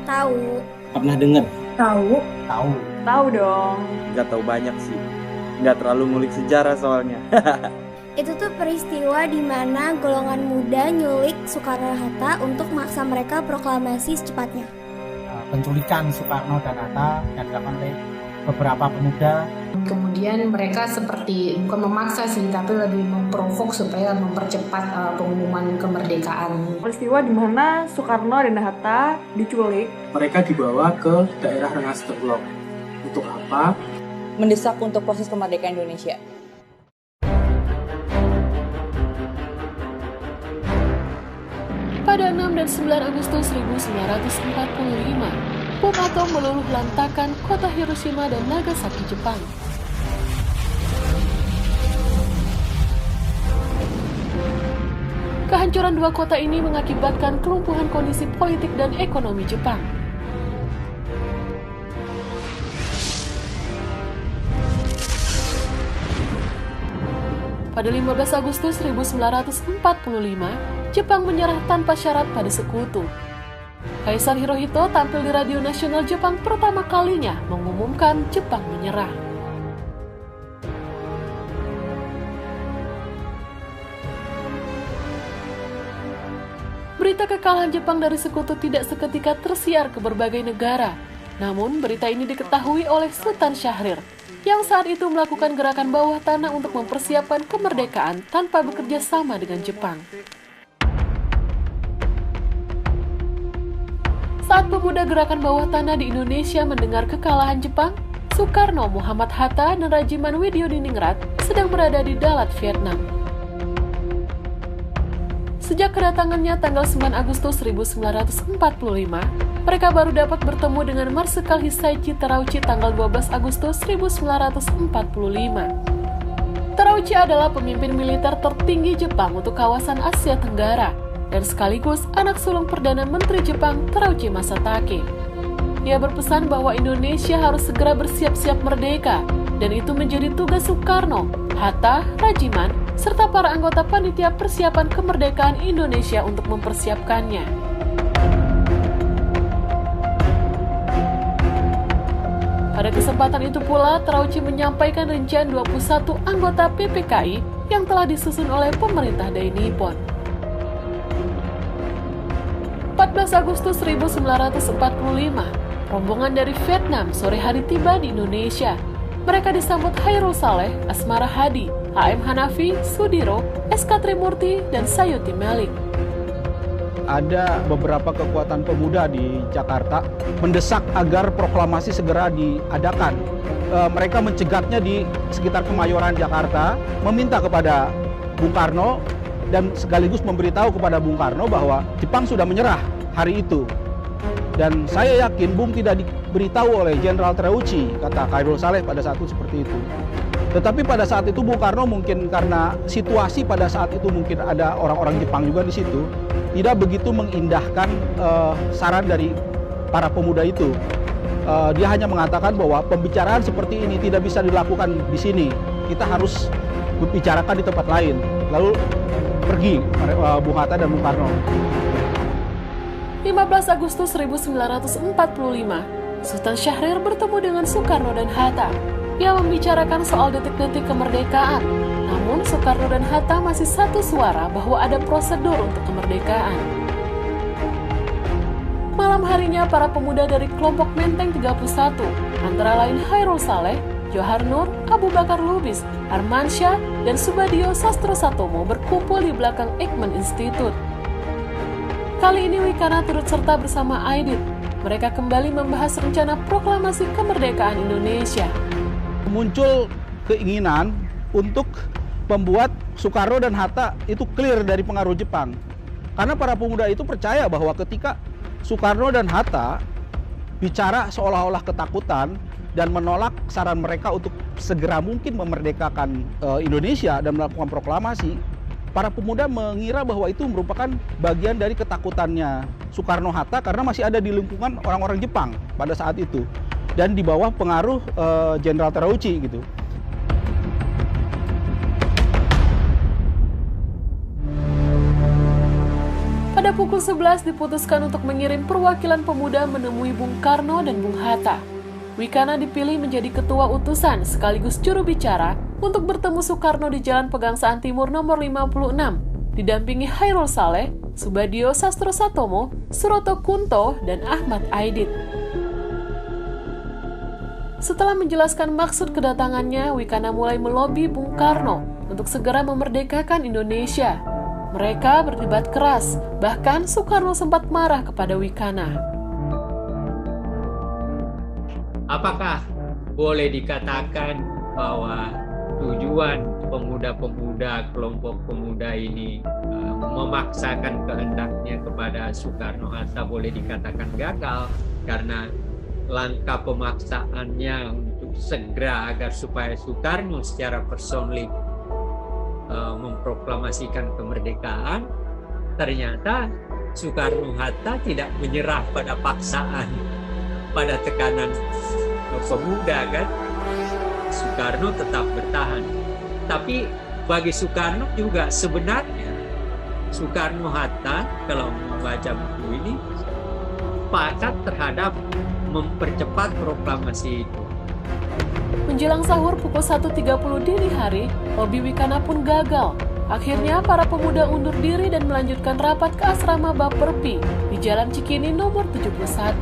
Tahu. Pernah dengar? Tahu. Tahu dong. Nggak tahu banyak sih. Nggak terlalu ngulik sejarah soalnya. Itu tuh peristiwa di mana golongan muda nyulik Soekarno-Hatta untuk memaksa mereka proklamasi secepatnya. Penculikan Soekarno dan Hatta yang dilakukan oleh beberapa pemuda. Kemudian mereka seperti bukan memaksa sih, tapi lebih memprovok supaya mempercepat pengumuman kemerdekaan. Peristiwa di mana Soekarno dan Hatta diculik. Mereka dibawa ke daerah Rengas Dengklok. Untuk apa? Mendesak untuk proses kemerdekaan Indonesia. Pada 6 dan 9 Agustus 1945, bom atom meluluh lantakan kota Hiroshima dan Nagasaki, Jepang. Kehancuran dua kota ini mengakibatkan kelumpuhan kondisi politik dan ekonomi Jepang. Pada 15 Agustus 1945, Jepang menyerah tanpa syarat pada sekutu. Kaisar Hirohito tampil di Radio Nasional Jepang pertama kalinya mengumumkan Jepang menyerah. Berita kekalahan Jepang dari sekutu tidak seketika tersiar ke berbagai negara. Namun, berita ini diketahui oleh Sultan Syahrir, yang saat itu melakukan gerakan bawah tanah untuk mempersiapkan kemerdekaan tanpa bekerja sama dengan Jepang. Saat pemuda gerakan bawah tanah di Indonesia mendengar kekalahan Jepang, Soekarno, Muhammad Hatta, dan Rajiman Widyodiningrat sedang berada di Dalat, Vietnam. Sejak kedatangannya tanggal 9 Agustus 1945, mereka baru dapat bertemu dengan Marsekal Hisaichi Terauchi tanggal 12 Agustus 1945. Terauchi adalah pemimpin militer tertinggi Jepang untuk kawasan Asia Tenggara dan sekaligus anak sulung Perdana Menteri Jepang Terauchi Masatake. Ia berpesan bahwa Indonesia harus segera bersiap-siap merdeka, dan itu menjadi tugas Soekarno, Hatta, Rajiman, serta para anggota panitia persiapan kemerdekaan Indonesia untuk mempersiapkannya. Pada kesempatan itu pula, Terauchi menyampaikan rincian 21 anggota PPKI yang telah disusun oleh pemerintah Dai Nippon. 14 Agustus 1945, rombongan dari Vietnam sore hari tiba di Indonesia. Mereka disambut Chairul Saleh, Asmara Hadi, H.M. Hanafi, Sudiro, S.K. Trimurti, dan Sayuti Melik. Ada beberapa kekuatan pemuda di Jakarta mendesak agar proklamasi segera diadakan. Mereka mencegatnya di sekitar Kemayoran, Jakarta, meminta kepada Bung Karno dan sekaligus memberitahu kepada Bung Karno bahwa Jepang sudah menyerah hari itu. Dan saya yakin Bung tidak diberitahu oleh Jenderal Terauchi, kata Chairul Saleh pada saat itu seperti itu. Tetapi pada saat itu Bung Karno mungkin karena situasi pada saat itu mungkin ada orang-orang Jepang juga di situ, tidak begitu mengindahkan saran dari para pemuda itu. Dia hanya mengatakan bahwa pembicaraan seperti ini tidak bisa dilakukan di sini. Kita harus membicarakan di tempat lain. Lalu pergi Bung Hatta dan Bung Karno. 15 Agustus 1945, Sultan Syahrir bertemu dengan Soekarno dan Hatta. Ia membicarakan soal detik-detik kemerdekaan. Namun Soekarno dan Hatta masih satu suara bahwa ada prosedur untuk kemerdekaan. Malam harinya para pemuda dari kelompok Menteng 31, antara lain Chairul Saleh, Johar Nur, Abu Bakar Lubis, Armansyah, dan Subadio Sastro Satomo berkumpul di belakang Eijkman Institute. Kali ini Wikana turut serta bersama Aidit. Mereka kembali membahas rencana proklamasi kemerdekaan Indonesia. Muncul keinginan untuk membuat Soekarno dan Hatta itu clear dari pengaruh Jepang. Karena para pemuda itu percaya bahwa ketika Soekarno dan Hatta bicara seolah-olah ketakutan dan menolak saran mereka untuk segera mungkin memerdekakan Indonesia dan melakukan proklamasi, para pemuda mengira bahwa itu merupakan bagian dari ketakutannya Soekarno-Hatta karena masih ada di lingkungan orang-orang Jepang pada saat itu dan di bawah pengaruh Jenderal Terauchi gitu. Pada pukul 11 diputuskan untuk mengirim perwakilan pemuda menemui Bung Karno dan Bung Hatta. Wikana dipilih menjadi ketua utusan sekaligus juru bicara untuk bertemu Soekarno di Jalan Pegangsaan Timur nomor 56, didampingi Hairul Saleh, Subadio Sastro Satomo, Suroto Kunto, dan Ahmad Aidit. Setelah menjelaskan maksud kedatangannya, Wikana mulai melobi Bung Karno untuk segera memerdekakan Indonesia. Mereka berdebat keras, bahkan Soekarno sempat marah kepada Wikana. Apakah boleh dikatakan bahwa tujuan pemuda-pemuda, kelompok pemuda ini memaksakan kehendaknya kepada Soekarno-Hatta boleh dikatakan gagal karena langkah pemaksaannya untuk segera agar supaya Soekarno secara personally memproklamasikan kemerdekaan, ternyata Soekarno-Hatta tidak menyerah pada paksaan, pada tekanan pemuda kan. Soekarno tetap bertahan. Tapi bagi Soekarno juga sebenarnya Soekarno-Hatta kalau membaca buku ini sepakat terhadap mempercepat proklamasi itu. Menjelang sahur pukul 1.30 dini hari, lobi Wikana pun gagal. Akhirnya para pemuda undur diri dan melanjutkan rapat ke asrama Baperpi di Jalan Cikini nomor 71.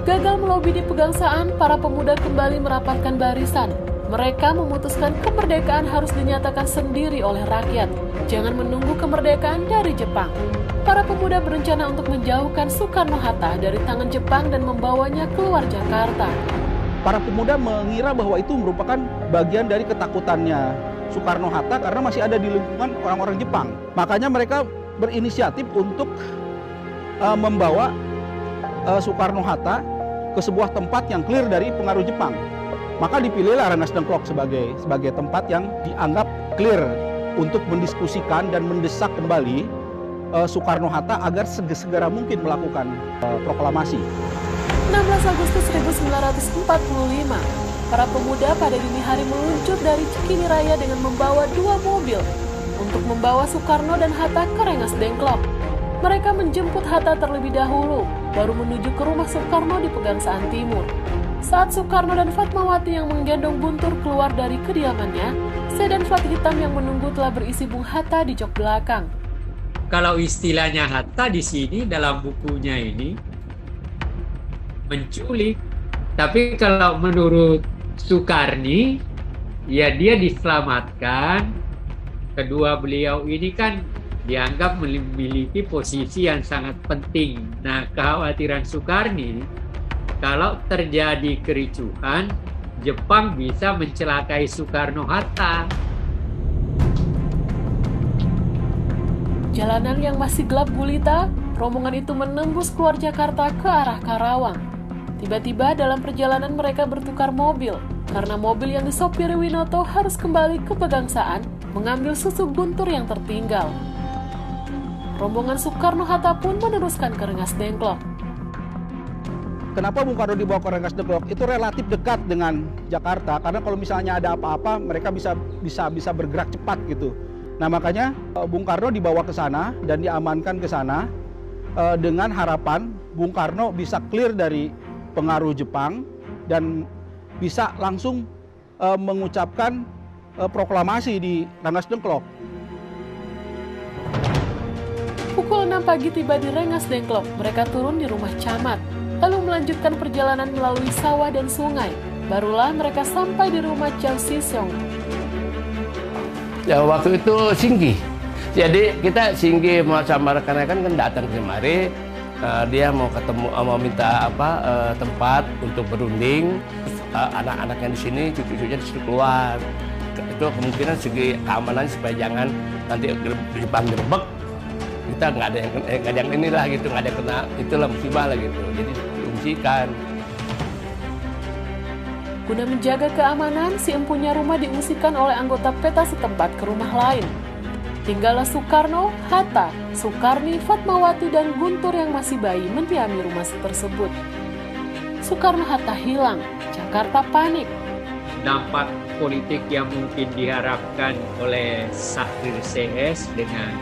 Gagal melobi di Pegangsaan, para pemuda kembali merapatkan barisan. Mereka memutuskan kemerdekaan harus dinyatakan sendiri oleh rakyat. Jangan menunggu kemerdekaan dari Jepang. Para pemuda berencana untuk menjauhkan Soekarno-Hatta dari tangan Jepang dan membawanya keluar Jakarta. Para pemuda mengira bahwa itu merupakan bagian dari ketakutannya Soekarno-Hatta karena masih ada di lingkungan orang-orang Jepang. Makanya mereka berinisiatif untuk membawa Soekarno-Hatta ke sebuah tempat yang clear dari pengaruh Jepang. Maka dipilihlah Rengas Dengklok sebagai tempat yang dianggap clear untuk mendiskusikan dan mendesak kembali Soekarno-Hatta agar segera mungkin melakukan proklamasi. 16 Agustus 1945, para pemuda pada dini hari meluncur dari Cikini Raya dengan membawa 2 mobil untuk membawa Soekarno dan Hatta ke Rengas Dengklok. Mereka menjemput Hatta terlebih dahulu, baru menuju ke rumah Soekarno di Pegangsaan Timur. Saat Soekarno dan Fatmawati yang menggendong Guntur keluar dari kediamannya, sedan plat hitam yang menunggu telah berisi Bung Hatta di jok belakang. Kalau istilahnya Hatta di sini dalam bukunya ini menculik, tapi kalau menurut Soekarni, ya dia diselamatkan. Kedua beliau ini kan dianggap memiliki posisi yang sangat penting. Nah, kekhawatiran Soekarni, kalau terjadi kericuhan, Jepang bisa mencelakai Soekarno-Hatta. Jalanan yang masih gelap gulita, rombongan itu menembus keluar Jakarta ke arah Karawang. Tiba-tiba dalam perjalanan mereka bertukar mobil, karena mobil yang disopiri Winoto harus kembali ke Pegangsaan mengambil susu Guntur yang tertinggal. Rombongan Soekarno-Hatta pun meneruskan ke Rengas Dengklok. Kenapa Bung Karno dibawa ke Rengas Dengklok? Itu relatif dekat dengan Jakarta, karena kalau misalnya ada apa-apa, mereka bisa bergerak cepat gitu. Nah makanya Bung Karno dibawa ke sana dan diamankan ke sana dengan harapan Bung Karno bisa clear dari pengaruh Jepang dan bisa langsung mengucapkan proklamasi di Rengas Dengklok. Pukul 6 pagi tiba di Rengas Dengklok, mereka turun di rumah camat, lalu melanjutkan perjalanan melalui sawah dan sungai. Barulah mereka sampai di rumah Chow Si-seong. Ya waktu itu singgih, jadi kita singgih sama rekan-rekan kan datang kemari, dia mau ketemu, mau minta tempat untuk berunding, anak-anak yang di sini, cucu-cucunya disuruh keluar. Itu kemungkinan segi keamanan supaya jangan nanti Jepang gerbek. Kita nggak ada yang inilah gitu, nggak ada yang kena itulah musibah lah gitu, jadi diungsikan. Guna menjaga keamanan, si empunya rumah diungsikan oleh anggota PETA setempat ke rumah lain. Tinggallah Soekarno, Hatta, Soekarni, Fatmawati, dan Guntur yang masih bayi mendiami rumah tersebut. Soekarno-Hatta hilang, Jakarta panik. Dampak politik yang mungkin diharapkan oleh Syahrir CS dengan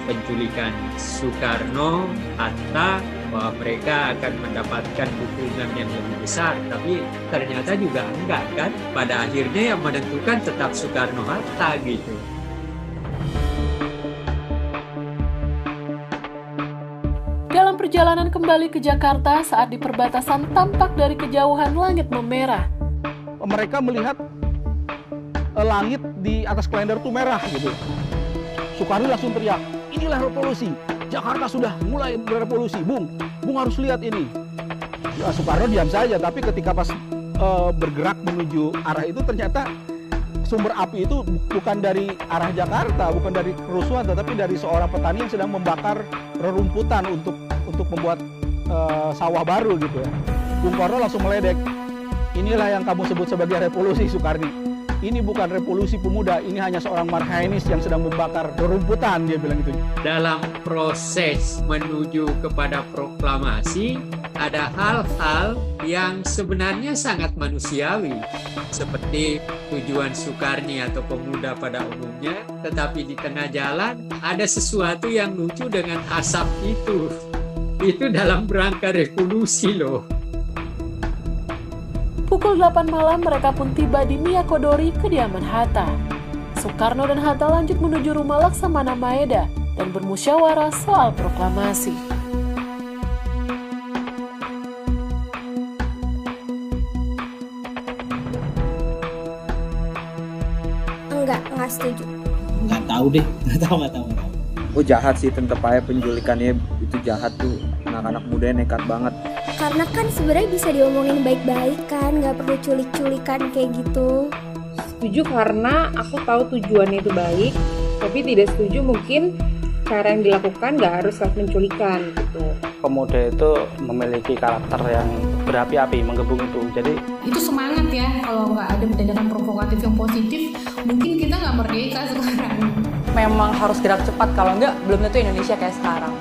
penculikan Soekarno, Hatta, bahwa mereka akan mendapatkan dukungan yang lebih besar. Tapi ternyata juga enggak kan. Pada akhirnya yang menentukan tetap Soekarno-Hatta gitu. Dalam perjalanan kembali ke Jakarta saat di perbatasan tampak dari kejauhan langit memerah. Mereka melihat langit di atas kalender itu merah gitu. Soekarno langsung teriak, inilah revolusi. Jakarta sudah mulai berevolusi, Bung harus lihat ini. Ya, Soekarno diam saja, tapi ketika pas bergerak menuju arah itu ternyata sumber api itu bukan dari arah Jakarta, bukan dari kerusuhan, tetapi dari seorang petani yang sedang membakar rerumputan untuk membuat sawah baru gitu ya. Bung Karno langsung meledek, inilah yang kamu sebut sebagai revolusi Soekarni. Ini bukan revolusi pemuda, ini hanya seorang marhainis yang sedang membakar rerumputan, dia bilang gitu. Dalam proses menuju kepada proklamasi, ada hal-hal yang sebenarnya sangat manusiawi, seperti tujuan Soekarni atau pemuda pada umumnya, tetapi di tengah jalan ada sesuatu yang lucu dengan asap itu. Itu dalam rangka revolusi loh. Pukul 8 malam mereka pun tiba di Miyakodori, kediaman Hatta. Soekarno dan Hatta lanjut menuju rumah Laksamana Maeda dan bermusyawarah soal proklamasi. Enggak setuju. Nggak tahu deh, nggak tahu. Oh jahat sih, tetep aja penculikannya itu jahat tuh. Anak-anak mudanya nekat banget. Karena kan sebenarnya bisa diomongin baik-baik kan, nggak perlu culik-culikan kayak gitu. Setuju karena aku tahu tujuannya itu baik, tapi tidak setuju mungkin cara yang dilakukan nggak harus penculikan gitu. Pemuda itu memiliki karakter yang berapi-api, menggebung itu. Jadi itu semangat ya, kalau nggak ada tindakan provokatif yang positif, mungkin kita nggak merdeka sekarang. Memang harus gerak cepat, kalau nggak belum tentu Indonesia kayak sekarang.